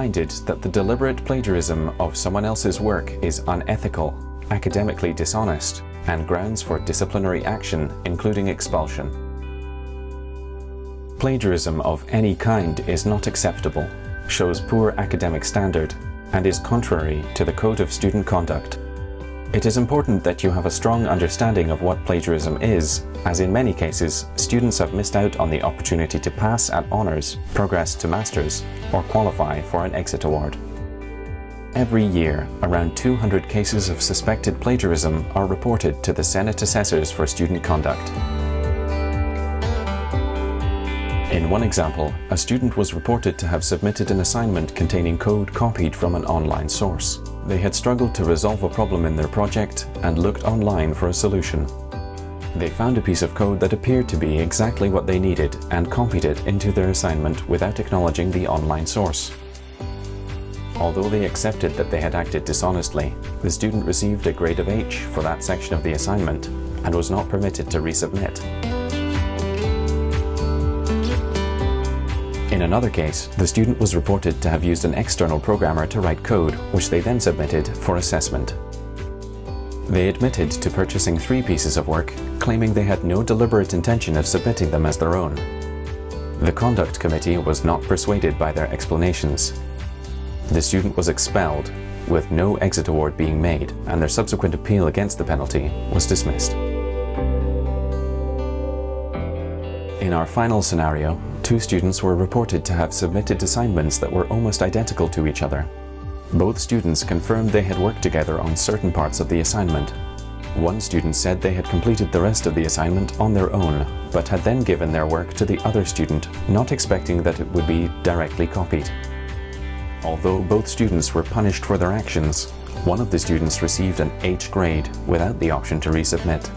reminded that the deliberate plagiarism of someone else's work is unethical, academically dishonest, and grounds for disciplinary action, including expulsion. Plagiarism of any kind is not acceptable, shows poor academic standard, and is contrary to the Code of Student Conduct. It is important that you have a strong understanding of what plagiarism is, as in many cases, students have missed out on the opportunity to pass at honours, progress to masters, or qualify for an exit award. Every year, around 200 cases of suspected plagiarism are reported to the Senate Assessors for Student Conduct. In one example, a student was reported to have submitted an assignment containing code copied from an online source. They had struggled to resolve a problem in their project and looked online for a solution. They found a piece of code that appeared to be exactly what they needed and copied it into their assignment without acknowledging the online source. Although they accepted that they had acted dishonestly, the student received a grade of H for that section of the assignment and was not permitted to resubmit. In another case, the student was reported to have used an external programmer to write code, which they then submitted for assessment. They admitted to purchasing 3 pieces of work, claiming they had no deliberate intention of submitting them as their own. The Conduct Committee was not persuaded by their explanations. The student was expelled, with no exit award being made, and their subsequent appeal against the penalty was dismissed. In our final scenario, 2 students were reported to have submitted assignments that were almost identical to each other. Both students confirmed they had worked together on certain parts of the assignment. One student said they had completed the rest of the assignment on their own, but had then given their work to the other student, not expecting that it would be directly copied. Although both students were punished for their actions, one of the students received an H grade without the option to resubmit.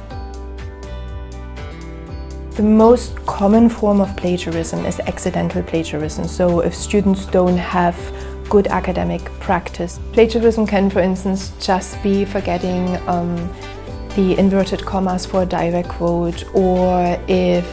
The most common form of plagiarism is accidental plagiarism. So if students don't have good academic practice. Plagiarism can, for instance, just be forgetting the inverted commas for a direct quote, or if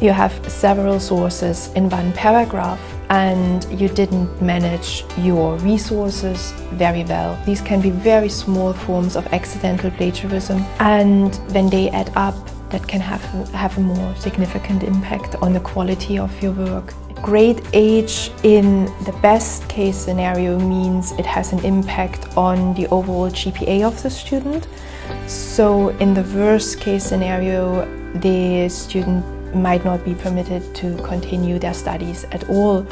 you have several sources in one paragraph and you didn't manage your resources very well. These can be very small forms of accidental plagiarism, and when they add up, that can have a more significant impact on the quality of your work. Grade H in the best case scenario means it has an impact on the overall GPA of the student. So in the worst case scenario, the student might not be permitted to continue their studies at all.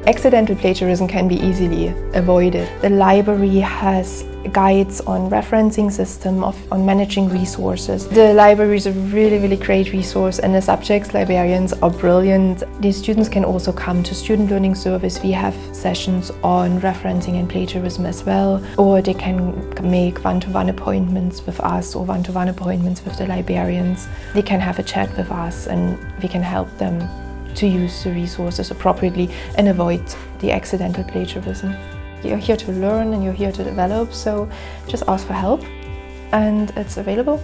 Accidental plagiarism can be easily avoided. The library has guides on referencing system, on managing resources. The library is a really great resource, and the subjects librarians are brilliant. These students can also come to Student Learning Service. We have sessions on referencing and plagiarism as well, or they can make one-to-one appointments with us or one-to-one appointments with the librarians. They can have a chat with us and we can help them to use the resources appropriately and avoid the accidental plagiarism. You're here to learn and you're here to develop, so just ask for help, and it's available.